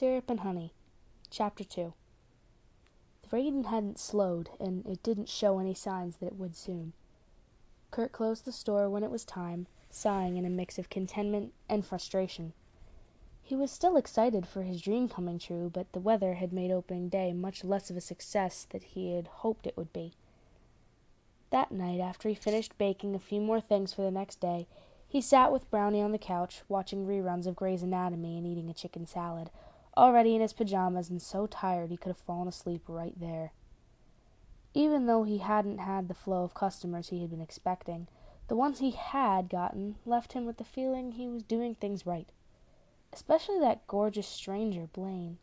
Syrup and Honey, Chapter 2. The rain hadn't slowed, and it didn't show any signs that it would soon. Kurt closed the store when it was time, sighing in a mix of contentment and frustration. He was still excited for his dream coming true, but the weather had made opening day much less of a success than he had hoped it would be. That night, after he finished baking a few more things for the next day, he sat with Brownie on the couch, watching reruns of Grey's Anatomy and eating a chicken salad, already in his pajamas and so tired he could have fallen asleep right there. Even though he hadn't had the flow of customers he had been expecting, the ones he had gotten left him with the feeling he was doing things right. Especially that gorgeous stranger, Blaine.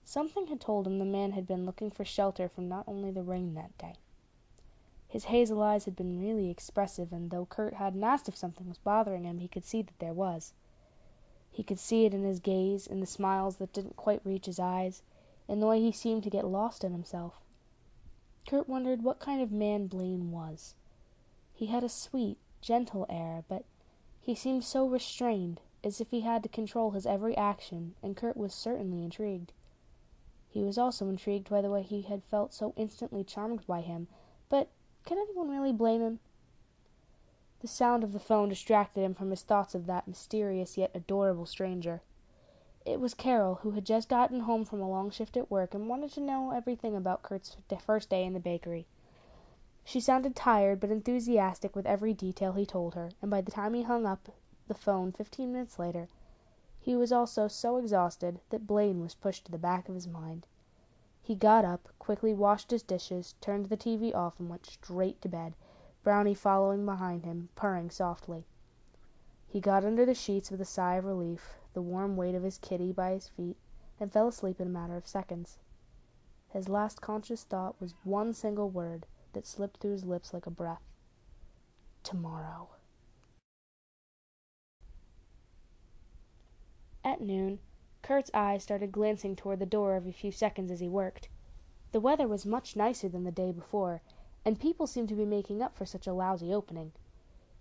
Something had told him the man had been looking for shelter from not only the rain that day. His hazel eyes had been really expressive, and though Kurt hadn't asked if something was bothering him, he could see that there was. He could see it in his gaze, in the smiles that didn't quite reach his eyes, in the way he seemed to get lost in himself. Kurt wondered what kind of man Blaine was. He had a sweet, gentle air, but he seemed so restrained, as if he had to control his every action, and Kurt was certainly intrigued. He was also intrigued by the way he had felt so instantly charmed by him, but could anyone really blame him? The sound of the phone distracted him from his thoughts of that mysterious yet adorable stranger. It was Carol, who had just gotten home from a long shift at work and wanted to know everything about Kurt's first day in the bakery. She sounded tired but enthusiastic with every detail he told her, and by the time he hung up the phone 15 minutes later, he was also so exhausted that Blaine was pushed to the back of his mind. He got up, quickly washed his dishes, turned the TV off, and went straight to bed, Brownie following behind him, purring softly. He got under the sheets with a sigh of relief, the warm weight of his kitty by his feet, and fell asleep in a matter of seconds. His last conscious thought was one single word that slipped through his lips like a breath. Tomorrow. At noon, Kurt's eyes started glancing toward the door every few seconds as he worked. The weather was much nicer than the day before, and people seemed to be making up for such a lousy opening.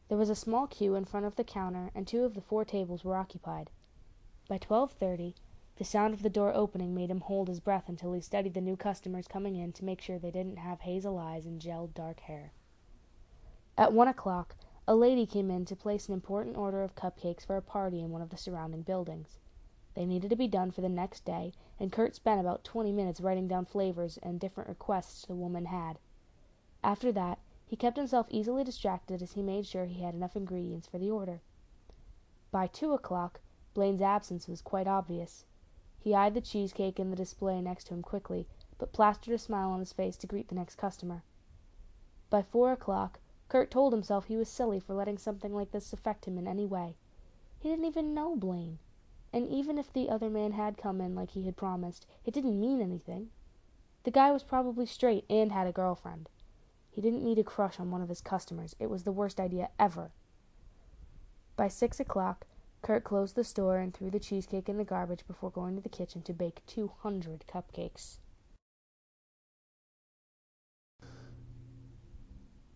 There was a small queue in front of the counter, and 2 of the 4 tables were occupied. By 12:30, the sound of the door opening made him hold his breath until he studied the new customers coming in to make sure they didn't have hazel eyes and gelled dark hair. At 1 o'clock, a lady came in to place an important order of cupcakes for a party in one of the surrounding buildings. They needed to be done for the next day, and Kurt spent about 20 minutes writing down flavors and different requests the woman had. After that, he kept himself easily distracted as he made sure he had enough ingredients for the order. By 2 o'clock, Blaine's absence was quite obvious. He eyed the cheesecake in the display next to him quickly, but plastered a smile on his face to greet the next customer. By 4 o'clock, Kurt told himself he was silly for letting something like this affect him in any way. He didn't even know Blaine. And even if the other man had come in like he had promised, it didn't mean anything. The guy was probably straight and had a girlfriend. He didn't need a crush on one of his customers. It was the worst idea ever. By 6 o'clock, Kurt closed the store and threw the cheesecake in the garbage before going to the kitchen to bake 200 cupcakes.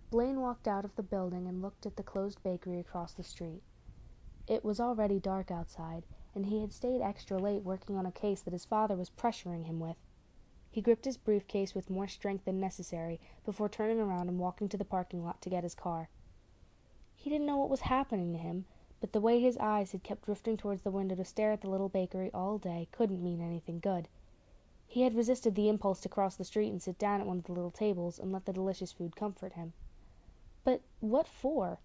Blaine walked out of the building and looked at the closed bakery across the street. It was already dark outside, and he had stayed extra late working on a case that his father was pressuring him with. He gripped his briefcase with more strength than necessary before turning around and walking to the parking lot to get his car. He didn't know what was happening to him, but the way his eyes had kept drifting towards the window to stare at the little bakery all day couldn't mean anything good. He had resisted the impulse to cross the street and sit down at one of the little tables and let the delicious food comfort him. But what for?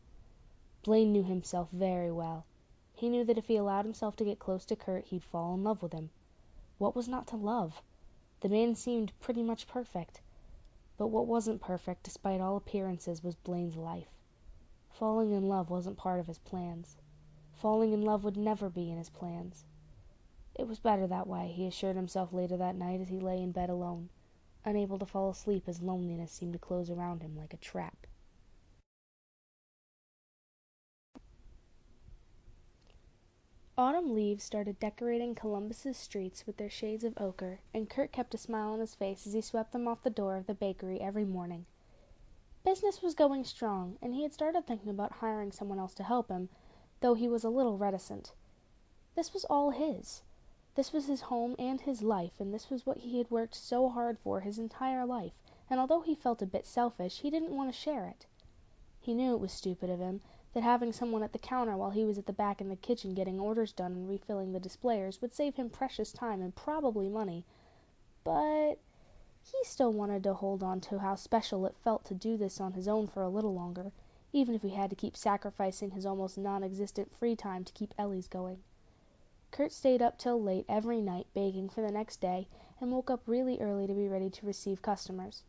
Blaine knew himself very well. He knew that if he allowed himself to get close to Kurt, he'd fall in love with him. What was not to love? The man seemed pretty much perfect. But what wasn't perfect, despite all appearances, was Blaine's life. Falling in love wasn't part of his plans. Falling in love would never be in his plans. It was better that way, he assured himself later that night as he lay in bed alone, unable to fall asleep as loneliness seemed to close around him like a trap. Autumn leaves started decorating Columbus's streets with their shades of ochre, and Kurt kept a smile on his face as he swept them off the door of the bakery every morning. Business was going strong, and he had started thinking about hiring someone else to help him, though he was a little reticent. This was all his. This was his home and his life, and this was what he had worked so hard for his entire life, and although he felt a bit selfish, he didn't want to share it. He knew it was stupid of him, that having someone at the counter while he was at the back in the kitchen getting orders done and refilling the displayers would save him precious time and probably money, but he still wanted to hold on to how special it felt to do this on his own for a little longer, even if he had to keep sacrificing his almost non-existent free time to keep Ellie's going. Kurt stayed up till late every night baking for the next day and woke up really early to be ready to receive customers.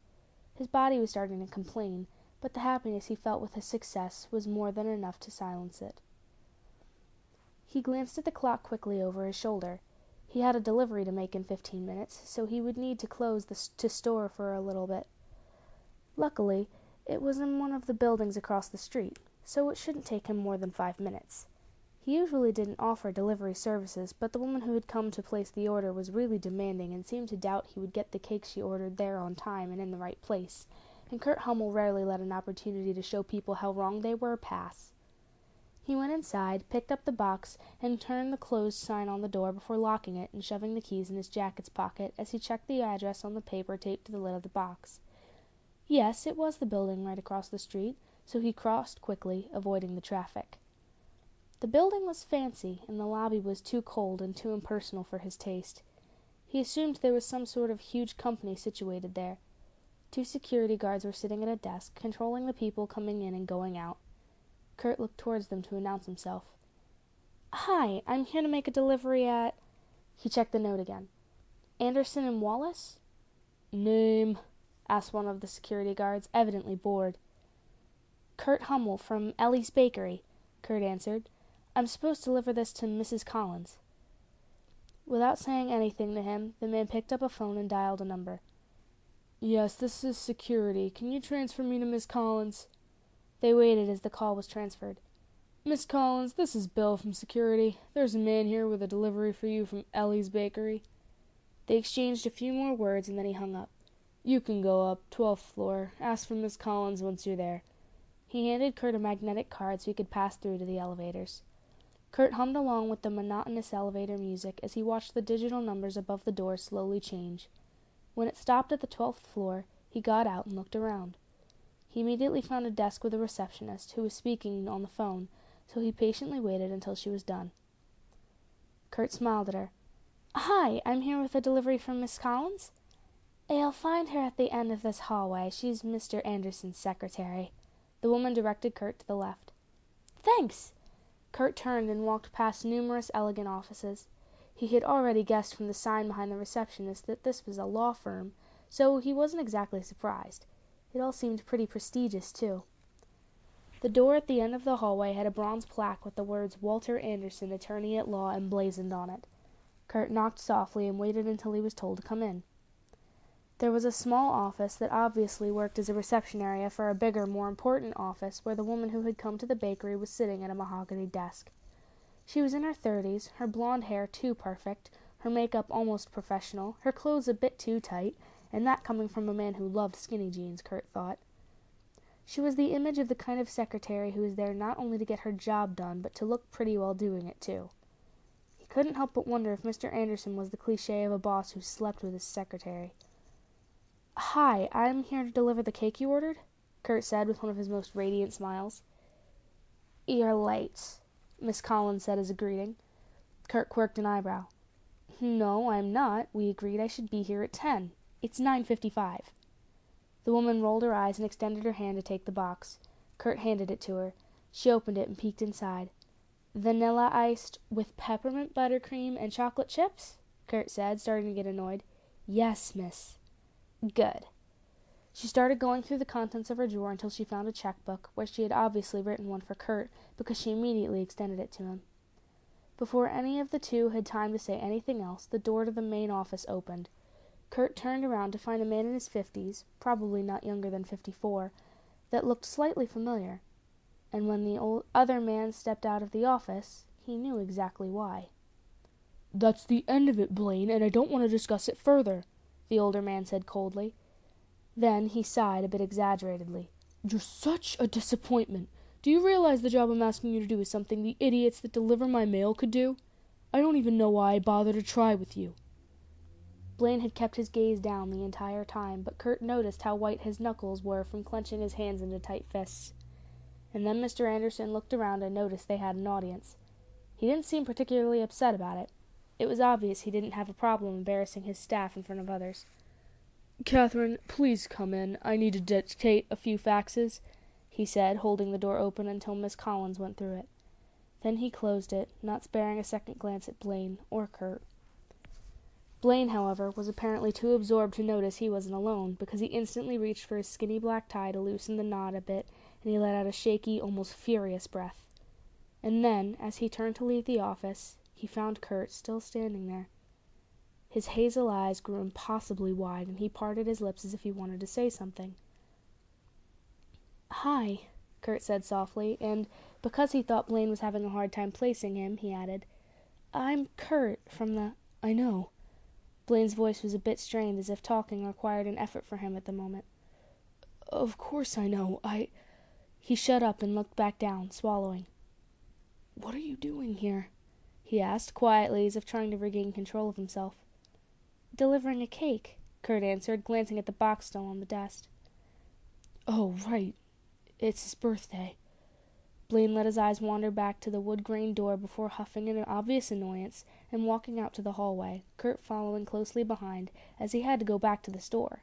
His body was starting to complain, but the happiness he felt with his success was more than enough to silence it. He glanced at the clock quickly over his shoulder. He had a delivery to make in 15 minutes, so he would need to close the store for a little bit. Luckily, it was in one of the buildings across the street, so it shouldn't take him more than 5 minutes. He usually didn't offer delivery services, but the woman who had come to place the order was really demanding and seemed to doubt he would get the cake she ordered there on time and in the right place, and Kurt Hummel rarely let an opportunity to show people how wrong they were pass. He went inside, picked up the box, and turned the closed sign on the door before locking it and shoving the keys in his jacket's pocket as he checked the address on the paper taped to the lid of the box. Yes, it was the building right across the street, so he crossed quickly, avoiding the traffic. The building was fancy, and the lobby was too cold and too impersonal for his taste. He assumed there was some sort of huge company situated there. 2 security guards were sitting at a desk, controlling the people coming in and going out. Kurt looked towards them to announce himself. "Hi, I'm here to make a delivery at—" He checked the note again. "Anderson and Wallace?" "Name?" asked one of the security guards, evidently bored. "Kurt Hummel, from Ellie's Bakery," Kurt answered. "I'm supposed to deliver this to Mrs. Collins." Without saying anything to him, the man picked up a phone and dialed a number. "Yes, this is security. Can you transfer me to Miss Collins?" They waited as the call was transferred. "Miss Collins, this is Bill from security. There's a man here with a delivery for you from Ellie's Bakery." They exchanged a few more words and then he hung up. "You can go up, 12th floor. Ask for Miss Collins once you're there." He handed Kurt a magnetic card so he could pass through to the elevators. Kurt hummed along with the monotonous elevator music as he watched the digital numbers above the door slowly change. When it stopped at the 12th floor, he got out and looked around. He immediately found a desk with a receptionist who was speaking on the phone, so he patiently waited until she was done. Kurt smiled at her. "Hi, I'm here with a delivery from Miss Collins." "You'll find her at the end of this hallway. She's Mr. Anderson's secretary." The woman directed Kurt to the left. "Thanks!" Kurt turned and walked past numerous elegant offices. He had already guessed from the sign behind the receptionist that this was a law firm, so he wasn't exactly surprised. It all seemed pretty prestigious, too. The door at the end of the hallway had a bronze plaque with the words "Walter Anderson, Attorney at Law" emblazoned on it. Kurt knocked softly and waited until he was told to come in. There was a small office that obviously worked as a reception area for a bigger, more important office where the woman who had come to the bakery was sitting at a mahogany desk. She was in her 30s, her blonde hair too perfect, her makeup almost professional, her clothes a bit too tight, and that coming from a man who loved skinny jeans, Kurt thought. She was the image of the kind of secretary who is there not only to get her job done, but to look pretty while doing it, too. He couldn't help but wonder if Mr. Anderson was the cliché of a boss who slept with his secretary. "Hi, I'm here to deliver the cake you ordered," Kurt said with one of his most radiant smiles. "You're late," Miss Collins said as a greeting. Kurt quirked an eyebrow. "No, I'm not. We agreed I should be here at 10. It's 9:55. The woman rolled her eyes and extended her hand to take the box. Kurt handed it to her. She opened it and peeked inside. "Vanilla iced with peppermint buttercream and chocolate chips?" Kurt said, starting to get annoyed. "Yes, miss." "Good." She started going through the contents of her drawer until she found a checkbook, where she had obviously written one for Kurt, because she immediately extended it to him. Before any of the two had time to say anything else, the door to the main office opened. Kurt turned around to find a man in his 50s, probably not younger than 54, that looked slightly familiar. And when the other man stepped out of the office, he knew exactly why. "That's the end of it, Blaine, and I don't want to discuss it further," the older man said coldly. Then he sighed a bit exaggeratedly. "You're such a disappointment. Do you realize the job I'm asking you to do is something the idiots that deliver my mail could do?" I don't even know why I bother to try with you." Blaine had kept his gaze down the entire time, but Kurt noticed how white his knuckles were from clenching his hands into tight fists. And then Mr. Anderson looked around and noticed they had an audience. He didn't seem particularly upset about it. It was obvious he didn't have a problem embarrassing his staff in front of others. "Catherine, please come in. I need to dictate a few faxes," he said, holding the door open until Miss Collins went through it. Then he closed it, not sparing a second glance at Blaine or Kurt. Blaine, however, was apparently too absorbed to notice he wasn't alone, because he instantly reached for his skinny black tie to loosen the knot a bit, and he let out a shaky, almost furious breath. And then, as he turned to leave the office, he found Kurt still standing there. His hazel eyes grew impossibly wide, and he parted his lips as if he wanted to say something. "Hi," Kurt said softly, and, because he thought Blaine was having a hard time placing him, he added, "I'm Kurt from the—" "I know." Blaine's voice was a bit strained, as if talking required an effort for him at the moment. "Of course I know. He shut up and looked back down, swallowing. "What are you doing here?" he asked, quietly, as if trying to regain control of himself. "Delivering a cake," Kurt answered, glancing at the box still on the desk. "Oh, right. It's his birthday." Blaine let his eyes wander back to the wood-grain door before huffing in obvious annoyance and walking out to the hallway, Kurt following closely behind, as he had to go back to the store.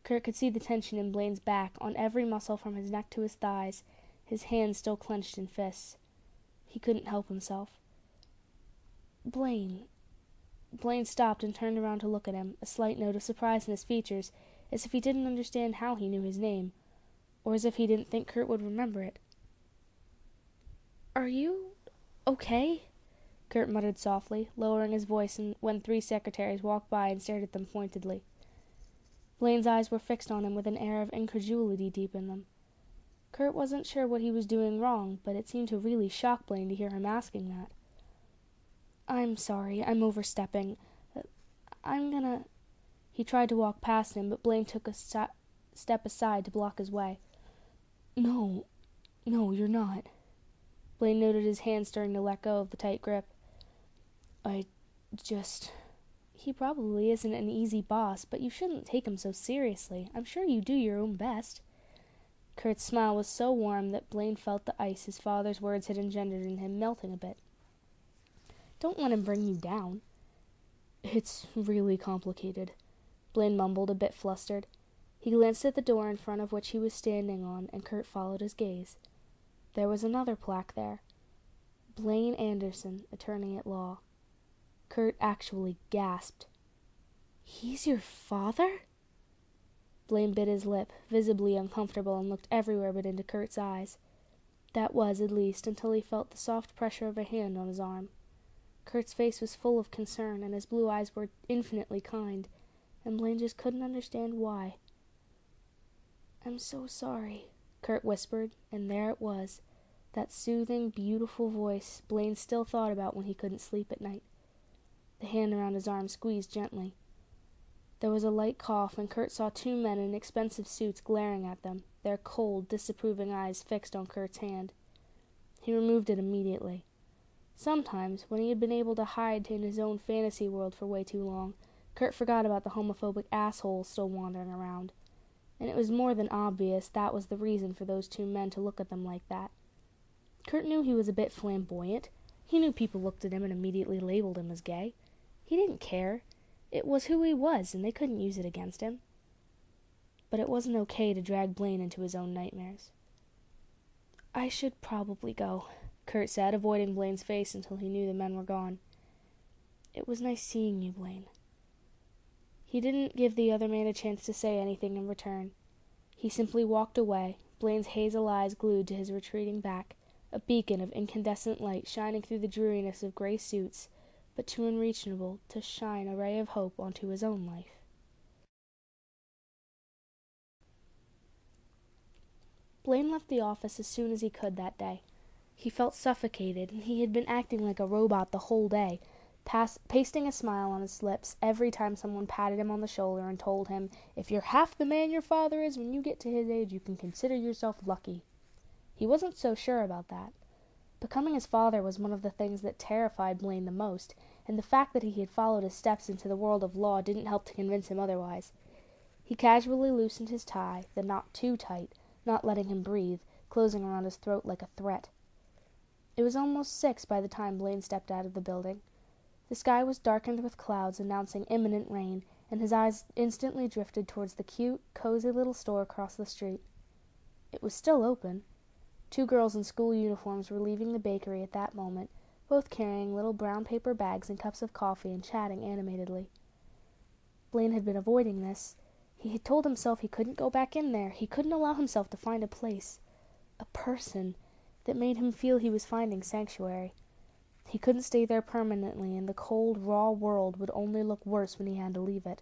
Kurt could see the tension in Blaine's back, on every muscle from his neck to his thighs, his hands still clenched in fists. He couldn't help himself. "Blaine." Blaine stopped and turned around to look at him, a slight note of surprise in his features, as if he didn't understand how he knew his name, or as if he didn't think Kurt would remember it. "Are you okay?" Kurt muttered softly, lowering his voice when 3 secretaries walked by and stared at them pointedly. Blaine's eyes were fixed on him with an air of incredulity deep in them. Kurt wasn't sure what he was doing wrong, but it seemed to really shock Blaine to hear him asking that. "I'm sorry, I'm overstepping. I'm gonna—" He tried to walk past him, but Blaine took a step aside to block his way. No, you're not." Blaine noted his hand starting to let go of the tight grip. He probably isn't an easy boss, but you shouldn't take him so seriously. I'm sure you do your own best." Kurt's smile was so warm that Blaine felt the ice his father's words had engendered in him melting a bit. "Don't let him bring you down." "It's really complicated," Blaine mumbled, a bit flustered. He glanced at the door in front of which he was standing on, and Kurt followed his gaze. There was another plaque there. Blaine Anderson, attorney at law. Kurt actually gasped. "He's your father?" Blaine bit his lip, visibly uncomfortable, and looked everywhere but into Kurt's eyes. That was, at least, until he felt the soft pressure of a hand on his arm. Kurt's face was full of concern, and his blue eyes were infinitely kind, and Blaine just couldn't understand why. "I'm so sorry," Kurt whispered, and there it was, that soothing, beautiful voice Blaine still thought about when he couldn't sleep at night. The hand around his arm squeezed gently. There was a light cough, and Kurt saw 2 men in expensive suits glaring at them, their cold, disapproving eyes fixed on Kurt's hand. He removed it immediately. Sometimes, when he had been able to hide in his own fantasy world for way too long, Kurt forgot about the homophobic assholes still wandering around, and it was more than obvious that was the reason for those 2 men to look at them like that. Kurt knew he was a bit flamboyant. He knew people looked at him and immediately labeled him as gay. He didn't care. It was who he was, and they couldn't use it against him. But it wasn't okay to drag Blaine into his own nightmares. "I should probably go," Kurt said, avoiding Blaine's face until he knew the men were gone. "It was nice seeing you, Blaine." He didn't give the other man a chance to say anything in return. He simply walked away, Blaine's hazel eyes glued to his retreating back, a beacon of incandescent light shining through the dreariness of gray suits, but too unreachable to shine a ray of hope onto his own life. Blaine left the office as soon as he could that day. He felt suffocated, and he had been acting like a robot the whole day, pasting a smile on his lips every time someone patted him on the shoulder and told him, "If you're half the man your father is when you get to his age, you can consider yourself lucky." He wasn't so sure about that. Becoming his father was one of the things that terrified Blaine the most, and the fact that he had followed his steps into the world of law didn't help to convince him otherwise. He casually loosened his tie, the knot too tight, not letting him breathe, closing around his throat like a threat. It was almost 6 by the time Blaine stepped out of the building. The sky was darkened with clouds announcing imminent rain, and his eyes instantly drifted towards the cute, cozy little store across the street. It was still open. 2 girls in school uniforms were leaving the bakery at that moment, both carrying little brown paper bags and cups of coffee and chatting animatedly. Blaine had been avoiding this. He had told himself he couldn't go back in there. He couldn't allow himself to find a place, a person, that made him feel he was finding sanctuary. He couldn't stay there permanently, and the cold, raw world would only look worse when he had to leave it.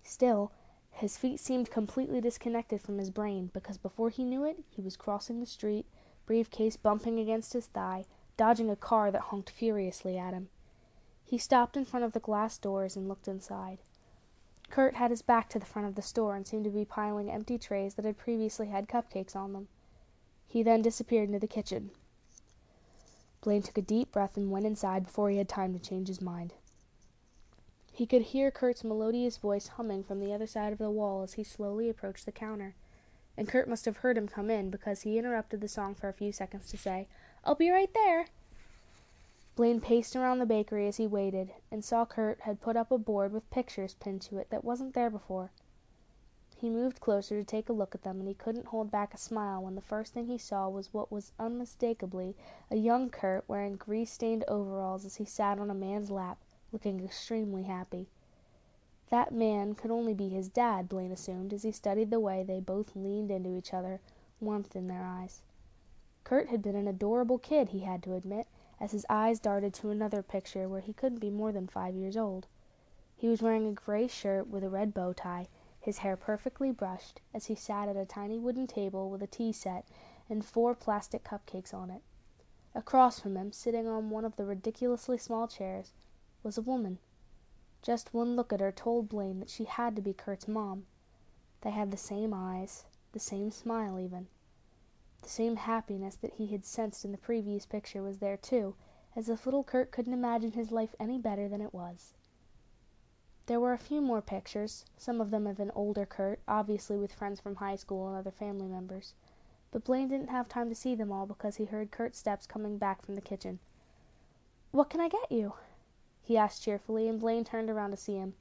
Still, his feet seemed completely disconnected from his brain, because before he knew it, he was crossing the street, briefcase bumping against his thigh, dodging a car that honked furiously at him. He stopped in front of the glass doors and looked inside. Kurt had his back to the front of the store and seemed to be piling empty trays that had previously had cupcakes on them. He then disappeared into the kitchen. Blaine took a deep breath and went inside before he had time to change his mind. He could hear Kurt's melodious voice humming from the other side of the wall as he slowly approached the counter. And Kurt must have heard him come in, because he interrupted the song for a few seconds to say, "I'll be right there." Blaine paced around the bakery as he waited, and saw Kurt had put up a board with pictures pinned to it that wasn't there before. He moved closer to take a look at them, and he couldn't hold back a smile when the first thing he saw was what was unmistakably a young Kurt wearing grease-stained overalls as he sat on a man's lap, looking extremely happy. That man could only be his dad, Blaine assumed, as he studied the way they both leaned into each other, warmth in their eyes. Kurt had been an adorable kid, he had to admit, as his eyes darted to another picture where he couldn't be more than 5 years old. He was wearing a gray shirt with a red bow tie, his hair perfectly brushed, as he sat at a tiny wooden table with a tea set and 4 plastic cupcakes on it. Across from him, sitting on one of the ridiculously small chairs, was a woman. Just one look at her told Blaine that she had to be Kurt's mom. They had the same eyes, the same smile even. The same happiness that he had sensed in the previous picture was there too, as if little Kurt couldn't imagine his life any better than it was. There were a few more pictures, some of them of an older Kurt, obviously with friends from high school and other family members. But Blaine didn't have time to see them all because he heard Kurt's steps coming back from the kitchen. "What can I get you?" he asked cheerfully, and Blaine turned around to see him.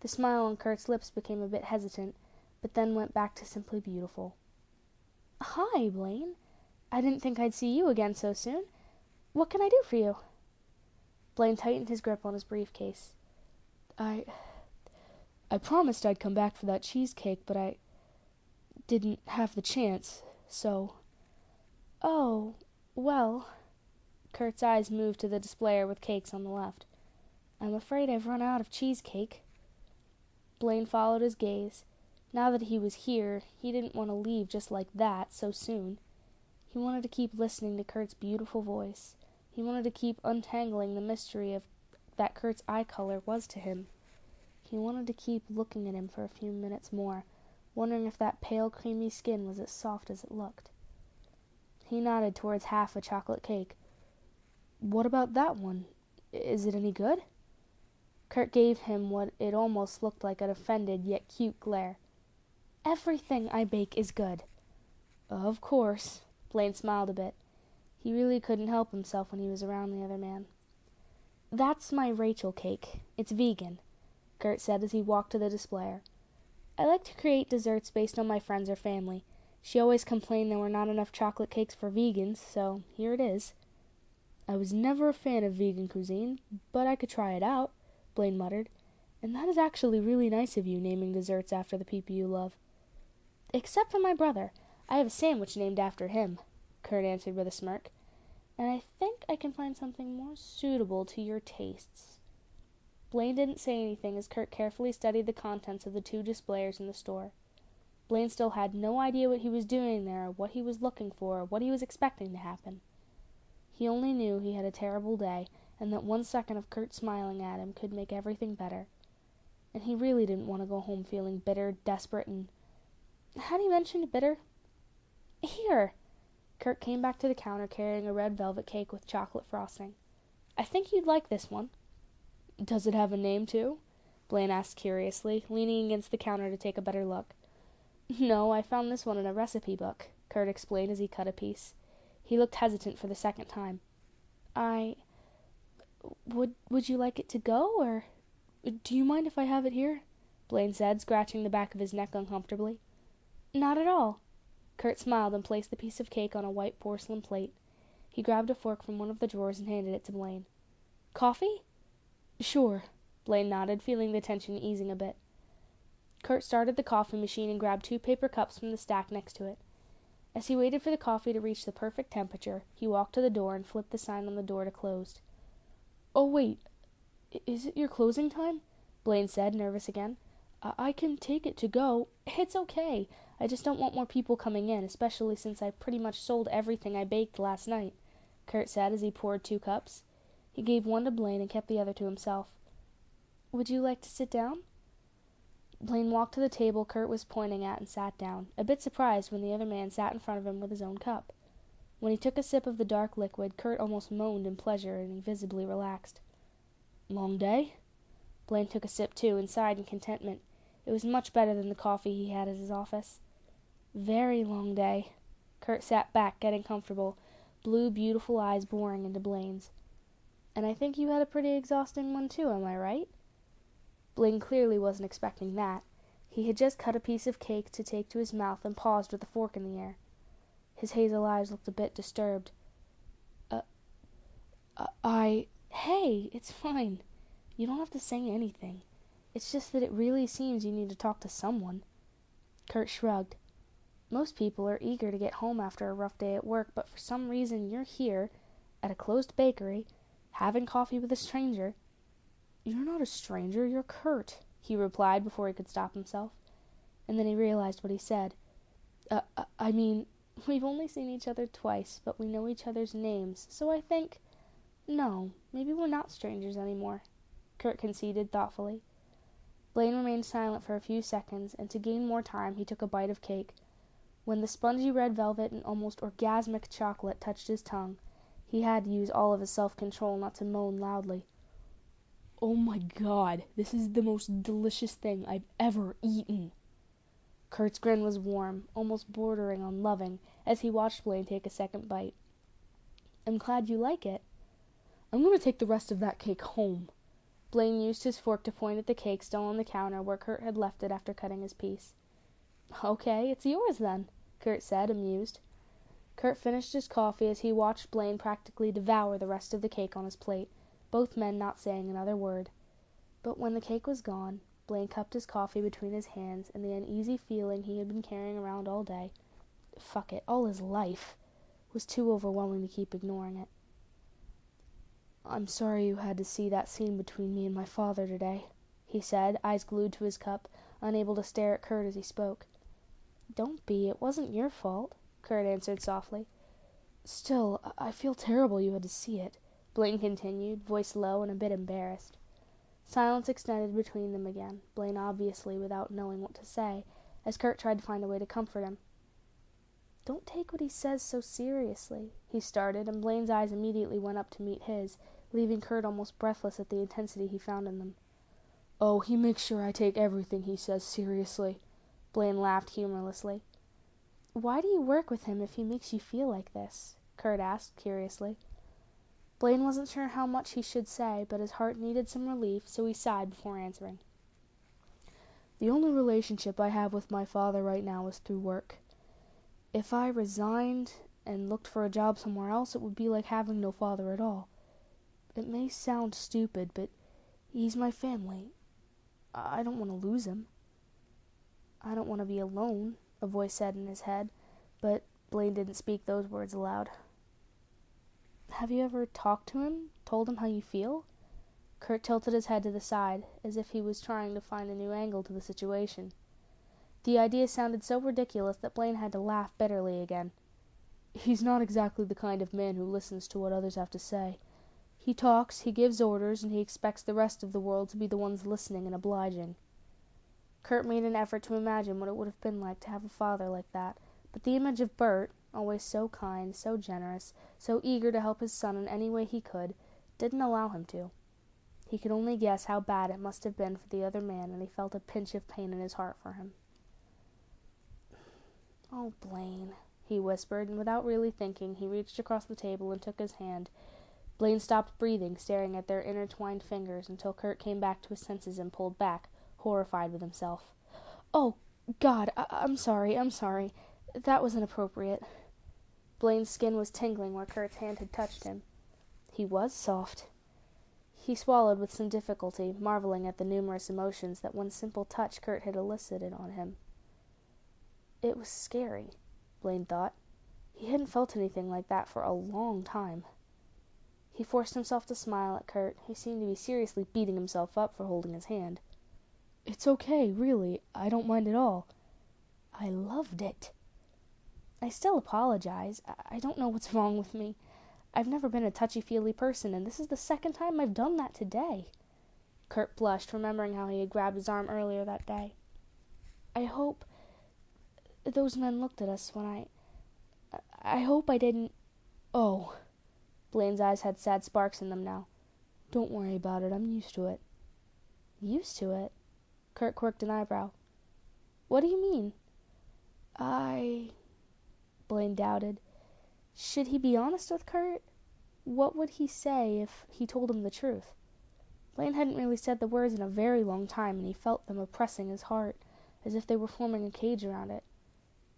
The smile on Kurt's lips became a bit hesitant, but then went back to simply beautiful. "Hi, Blaine. I didn't think I'd see you again so soon. What can I do for you?" Blaine tightened his grip on his briefcase. I promised I'd come back for that cheesecake, but I didn't have the chance, so... "Oh, well..." Kurt's eyes moved to the displayer with cakes on the left. "I'm afraid I've run out of cheesecake." Blaine followed his gaze. Now that he was here, he didn't want to leave just like that, so soon. He wanted to keep listening to Kurt's beautiful voice. He wanted to keep untangling the mystery of that Kurt's eye color was to him. He wanted to keep looking at him for a few minutes more, wondering if that pale, creamy skin was as soft as it looked. He nodded towards half a chocolate cake. "What about that one? Is it any good?" Kurt gave him what it almost looked like an offended yet cute glare. "Everything I bake is good." "Of course." Blaine smiled a bit. He really couldn't help himself when he was around the other man. "That's my Rachel cake. It's vegan," Kurt said as he walked to the displayer. "I like to create desserts based on my friends or family. She always complained there were not enough chocolate cakes for vegans, so here it is." "I was never a fan of vegan cuisine, but I could try it out," Blaine muttered. "And that is actually really nice of you, naming desserts after the people you love." "Except for my brother. I have a sandwich named after him," Kurt answered with a smirk. "And I think I can find something more suitable to your tastes." Blaine didn't say anything as Kurt carefully studied the contents of the 2 displayers in the store. Blaine still had no idea what he was doing there, or what he was looking for, or what he was expecting to happen. He only knew he had a terrible day, and that 1 second of Kurt smiling at him could make everything better. And he really didn't want to go home feeling bitter, desperate, and... Had he mentioned bitter? Here! Kurt came back to the counter carrying a red velvet cake with chocolate frosting. "I think you'd like this one." "Does it have a name, too?" Blaine asked curiously, leaning against the counter to take a better look. "No, I found this one in a recipe book," Kurt explained as he cut a piece. He looked hesitant for the second time. Would you like it to go, or do you mind if I have it here?" Blaine said, scratching the back of his neck uncomfortably. "Not at all." Kurt smiled and placed the piece of cake on a white porcelain plate. He grabbed a fork from one of the drawers and handed it to Blaine. "Coffee?" "Sure." Blaine nodded, feeling the tension easing a bit. Kurt started the coffee machine and grabbed 2 paper cups from the stack next to it. As he waited for the coffee to reach the perfect temperature, he walked to the door and flipped the sign on the door to closed. "Oh, wait. Is it your closing time?" Blaine said, nervous again. I can take it to go. It's okay. I just don't want more people coming in, especially since I pretty much sold everything I baked last night," Kurt said as he poured 2 cups. He gave one to Blaine and kept the other to himself. "Would you like to sit down?" Blaine walked to the table Kurt was pointing at and sat down, a bit surprised when the other man sat in front of him with his own cup. When he took a sip of the dark liquid, Kurt almost moaned in pleasure and he visibly relaxed. "Long day?" Blaine took a sip too and sighed in contentment. It was much better than the coffee he had at his office. "Very long day." Kurt sat back, getting comfortable, blue, beautiful eyes boring into Blaine's. "And I think you had a pretty exhausting one too, am I right?" Blaine clearly wasn't expecting that. He had just cut a piece of cake to take to his mouth and paused with the fork in the air. His hazel eyes looked a bit disturbed. Hey, it's fine. You don't have to say anything. It's just that it really seems you need to talk to someone." Kurt shrugged. "Most people are eager to get home after a rough day at work, but for some reason you're here, at a closed bakery, having coffee with a stranger." "You're not a stranger, you're Kurt," he replied before he could stop himself. And then he realized what he said. I mean, we've only seen each other twice, but we know each other's names, so I think... No, maybe we're not strangers anymore," Kurt conceded thoughtfully. Blaine remained silent for a few seconds, and to gain more time he took a bite of cake. When the spongy red velvet and almost orgasmic chocolate touched his tongue, he had to use all of his self-control not to moan loudly. "Oh my God, this is the most delicious thing I've ever eaten." Kurt's grin was warm, almost bordering on loving, as he watched Blaine take a second bite. "I'm glad you like it." "I'm going to take the rest of that cake home." Blaine used his fork to point at the cake still on the counter where Kurt had left it after cutting his piece. "Okay, it's yours then," Kurt said, amused. Kurt finished his coffee as he watched Blaine practically devour the rest of the cake on his plate, both men not saying another word. But when the cake was gone, Blaine cupped his coffee between his hands, and the uneasy feeling he had been carrying around all day, fuck it, all his life, was too overwhelming to keep ignoring it. "I'm sorry you had to see that scene between me and my father today," he said, eyes glued to his cup, unable to stare at Kurt as he spoke. "Don't be, it wasn't your fault," Kurt answered softly. "Still, I feel terrible you had to see it," Blaine continued, voice low and a bit embarrassed. Silence extended between them again, Blaine obviously without knowing what to say, as Kurt tried to find a way to comfort him. "Don't take what he says so seriously," he started, and Blaine's eyes immediately went up to meet his, leaving Kurt almost breathless at the intensity he found in them. "Oh, he makes sure I take everything he says seriously," Blaine laughed humorlessly. "Why do you work with him if he makes you feel like this?" Kurt asked curiously. Blaine wasn't sure how much he should say, but his heart needed some relief, so he sighed before answering. "The only relationship I have with my father right now is through work. If I resigned and looked for a job somewhere else, it would be like having no father at all. It may sound stupid, but he's my family. I don't want to lose him." "I don't want to be alone," a voice said in his head, but Blaine didn't speak those words aloud. "Have you ever talked to him? Told him how you feel?" Kurt tilted his head to the side, as if he was trying to find a new angle to the situation. The idea sounded so ridiculous that Blaine had to laugh bitterly again. "He's not exactly the kind of man who listens to what others have to say. He talks, he gives orders, and he expects the rest of the world to be the ones listening and obliging." Kurt made an effort to imagine what it would have been like to have a father like that, but the image of Bert, always so kind, so generous, so eager to help his son in any way he could, didn't allow him to. He could only guess how bad it must have been for the other man, and he felt a pinch of pain in his heart for him. "Oh, Blaine," he whispered, and without really thinking, he reached across the table and took his hand. Blaine stopped breathing, staring at their intertwined fingers, until Kurt came back to his senses and pulled back, horrified with himself. "Oh, God, I'm sorry. That was inappropriate." Blaine's skin was tingling where Kurt's hand had touched him. He was soft. He swallowed with some difficulty, marveling at the numerous emotions that one simple touch Kurt had elicited on him. It was scary, Blaine thought. He hadn't felt anything like that for a long time. He forced himself to smile at Kurt, who seemed to be seriously beating himself up for holding his hand. "It's okay, really. I don't mind at all." "I loved it." "I still apologize. I don't know what's wrong with me. I've never been a touchy-feely person, and this is the second time I've done that today." Kurt blushed, remembering how he had grabbed his arm earlier that day. "I hope those men looked at us when I hope I didn't—" "Oh." Blaine's eyes had sad sparks in them now. "Don't worry about it. I'm used to it." "Used to it?" Kurt quirked an eyebrow. "What do you mean?" Blaine doubted. Should he be honest with Kurt? What would he say if he told him the truth? Blaine hadn't really said the words in a very long time, and he felt them oppressing his heart, as if they were forming a cage around it.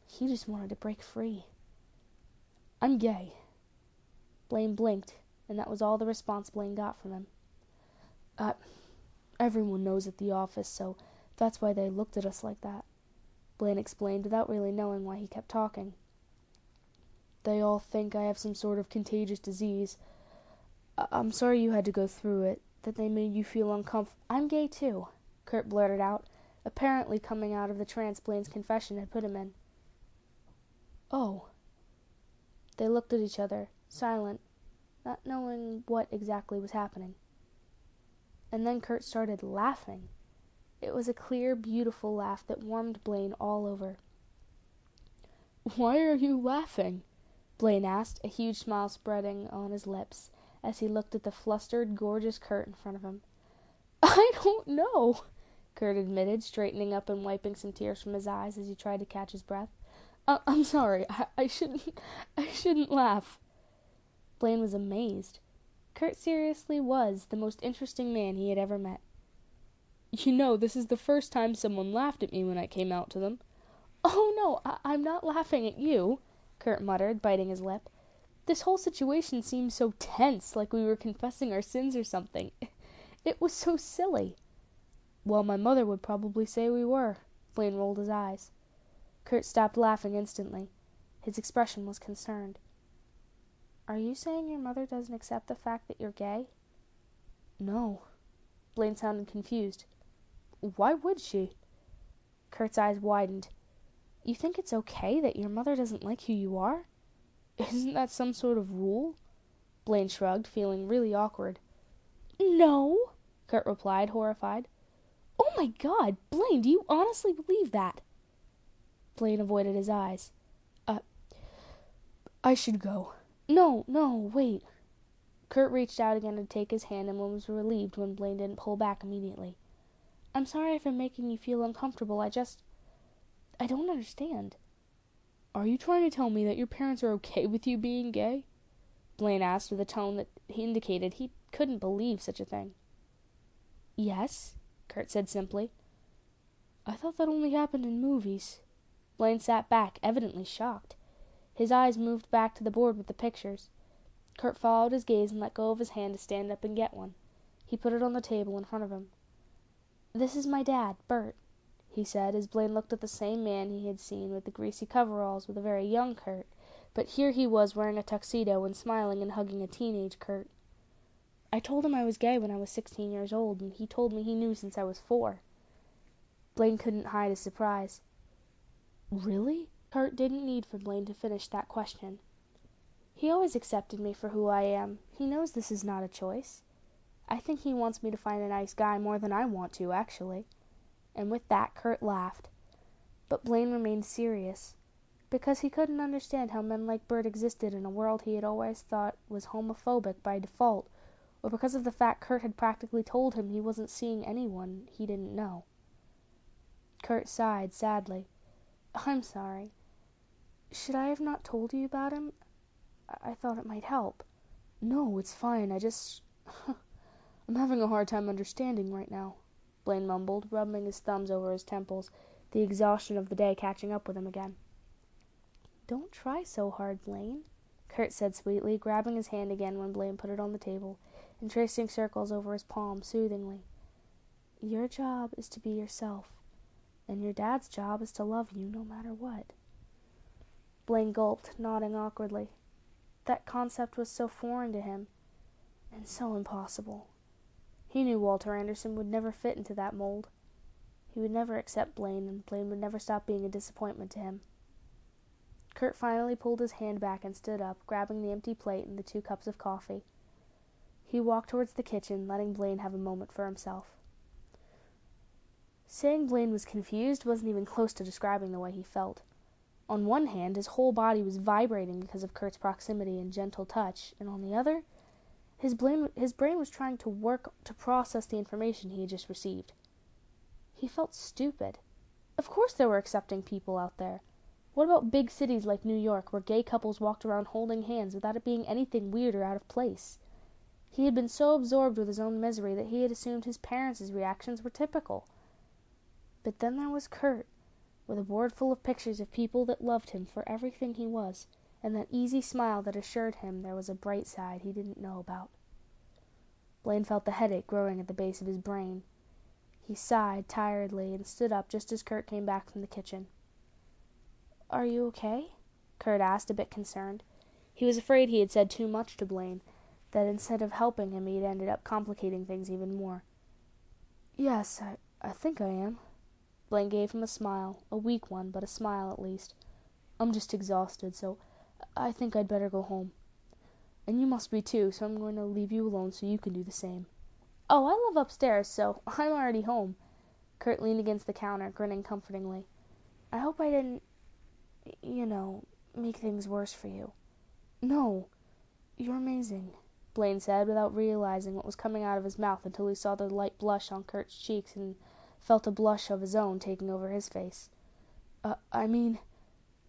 He just wanted to break free. "I'm gay." Blaine blinked, and that was all the response Blaine got from him. Everyone knows at the office, so that's why they looked at us like that," Blaine explained without really knowing why he kept talking. "They all think I have some sort of contagious disease. I'm sorry you had to go through it, that they made you feel uncomfortable." "I'm gay too," Kurt blurted out, apparently coming out of the trance Blaine's confession had put him in. "Oh." They looked at each other, silent, not knowing what exactly was happening. And then Kurt started laughing. It was a clear, beautiful laugh that warmed Blaine all over. "Why are you laughing?" Blaine asked, a huge smile spreading on his lips as he looked at the flustered, gorgeous Kurt in front of him. "I don't know," Kurt admitted, straightening up and wiping some tears from his eyes as he tried to catch his breath. I'm sorry. I shouldn't laugh." Blaine was amazed. Kurt seriously was the most interesting man he had ever met. "You know, this is the first time someone laughed at me when I came out to them." "Oh, no, I'm not laughing at you," Kurt muttered, biting his lip. "This whole situation seemed so tense, like we were confessing our sins or something. It was so silly." "Well, my mother would probably say we were." Blaine rolled his eyes. Kurt stopped laughing instantly. His expression was concerned. "Are you saying your mother doesn't accept the fact that you're gay?" "No." Blaine sounded confused. "Why would she?" Kurt's eyes widened. "You think it's okay that your mother doesn't like who you are? Isn't that some sort of rule?" Blaine shrugged, feeling really awkward. "No," Kurt replied, horrified. "Oh my God, Blaine, do you honestly believe that?" Blaine avoided his eyes. I should go." No, wait." Kurt reached out again to take his hand and was relieved when Blaine didn't pull back immediately. "I'm sorry if I'm making you feel uncomfortable. I don't understand." "Are you trying to tell me that your parents are okay with you being gay?" Blaine asked with a tone that indicated he couldn't believe such a thing. "Yes," Kurt said simply. "I thought that only happened in movies." Blaine sat back, evidently shocked. His eyes moved back to the board with the pictures. Kurt followed his gaze and let go of his hand to stand up and get one. He put it on the table in front of him. "This is my dad, Bert," he said, as Blaine looked at the same man he had seen with the greasy coveralls with a very young Kurt, but here he was wearing a tuxedo and smiling and hugging a teenage Kurt. "I told him I was gay when I was 16 years old, and he told me he knew since I was 4. Blaine couldn't hide his surprise. "Really?" Kurt didn't need for Blaine to finish that question. "He always accepted me for who I am. He knows this is not a choice. I think he wants me to find a nice guy more than I want to, actually." And with that, Kurt laughed. But Blaine remained serious. because he couldn't understand how men like Bert existed in a world he had always thought was homophobic by default, or because of the fact Kurt had practically told him he wasn't seeing anyone he didn't know. Kurt sighed sadly. "I'm sorry. Should I have not told you about him? I thought it might help." "No, it's fine. I'm having a hard time understanding right now," Blaine mumbled, rubbing his thumbs over his temples, the exhaustion of the day catching up with him again. "Don't try so hard, Blaine," Kurt said sweetly, grabbing his hand again when Blaine put it on the table and tracing circles over his palm soothingly. "Your job is to be yourself, and your dad's job is to love you no matter what." Blaine gulped, nodding awkwardly. That concept was so foreign to him, and so impossible. He knew Walter Anderson would never fit into that mold. He would never accept Blaine, and Blaine would never stop being a disappointment to him. Kurt finally pulled his hand back and stood up, grabbing the empty plate and the 2 cups of coffee. He walked towards the kitchen, letting Blaine have a moment for himself. Saying Blaine was confused wasn't even close to describing the way he felt. On one hand, his whole body was vibrating because of Kurt's proximity and gentle touch, and on the other, his brain was trying to work to process the information he had just received. He felt stupid. Of course there were accepting people out there. What about big cities like New York, where gay couples walked around holding hands without it being anything weird or out of place? He had been so absorbed with his own misery that he had assumed his parents' reactions were typical. But then there was Kurt, with a board full of pictures of people that loved him for everything he was, and that easy smile that assured him there was a bright side he didn't know about. Blaine felt the headache growing at the base of his brain. He sighed tiredly and stood up just as Kurt came back from the kitchen. "Are you okay?" Kurt asked, a bit concerned. He was afraid he had said too much to Blaine, that instead of helping him he had ended up complicating things even more. "Yes, I think I am." Blaine gave him a smile, a weak one, but a smile at least. "I'm just exhausted, so I think I'd better go home. And you must be too, so I'm going to leave you alone so you can do the same." "Oh, I live upstairs, so I'm already home." Kurt leaned against the counter, grinning comfortingly. "I hope I didn't, make things worse for you." "No, you're amazing," Blaine said, without realizing what was coming out of his mouth until he saw the light blush on Kurt's cheeks and felt a blush of his own taking over his face.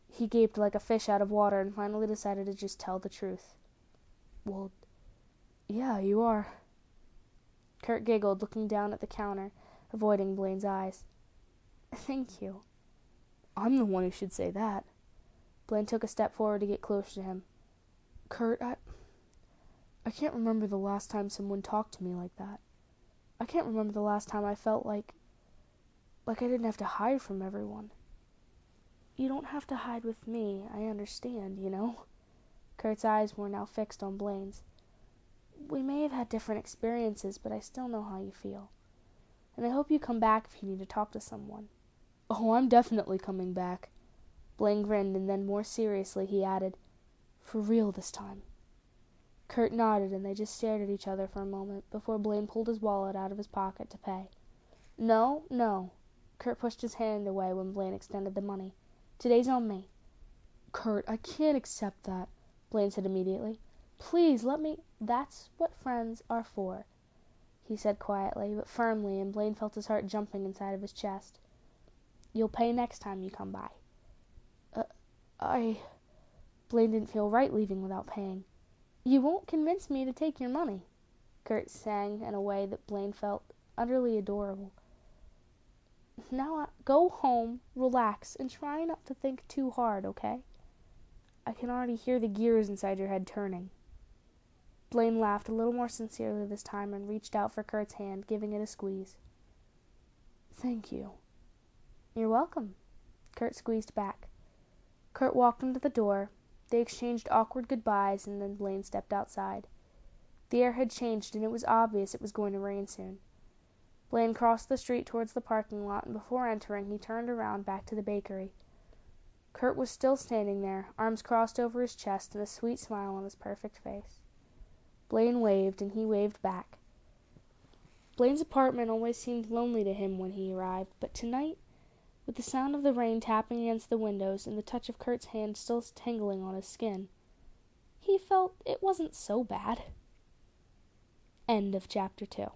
He gaped like a fish out of water and finally decided to just tell the truth. "Well, yeah, you are." Kurt giggled, looking down at the counter, avoiding Blaine's eyes. "Thank you." "I'm the one who should say that." Blaine took a step forward to get closer to him. "Kurt, I can't remember the last time someone talked to me like that. I can't remember the last time I felt like I didn't have to hide from everyone." "You don't have to hide with me, I understand, Kurt's eyes were now fixed on Blaine's. "We may have had different experiences, but I still know how you feel. And I hope you come back if you need to talk to someone." "Oh, I'm definitely coming back." Blaine grinned, and then more seriously he added, "For real this time." Kurt nodded, and they just stared at each other for a moment before Blaine pulled his wallet out of his pocket to pay. No. Kurt pushed his hand away when Blaine extended the money. "Today's on me." "Kurt, I can't accept that," Blaine said immediately. "Please, let me—" "That's what friends are for," he said quietly, but firmly, and Blaine felt his heart jumping inside of his chest. "You'll pay next time you come by." Blaine didn't feel right leaving without paying. "You won't convince me to take your money," Kurt sang in a way that Blaine felt utterly adorable. "Now go home, relax, and try not to think too hard, okay? I can already hear the gears inside your head turning." Blaine laughed a little more sincerely this time and reached out for Kurt's hand, giving it a squeeze. "Thank you." "You're welcome." Kurt squeezed back. Kurt walked him to the door. They exchanged awkward goodbyes, and then Blaine stepped outside. The air had changed, and it was obvious it was going to rain soon. Blaine crossed the street towards the parking lot, and before entering, he turned around back to the bakery. Kurt was still standing there, arms crossed over his chest and a sweet smile on his perfect face. Blaine waved, and he waved back. Blaine's apartment always seemed lonely to him when he arrived, but tonight With the sound of the rain tapping against the windows and the touch of Kurt's hand still tingling on his skin, he felt it wasn't so bad. End of chapter 2.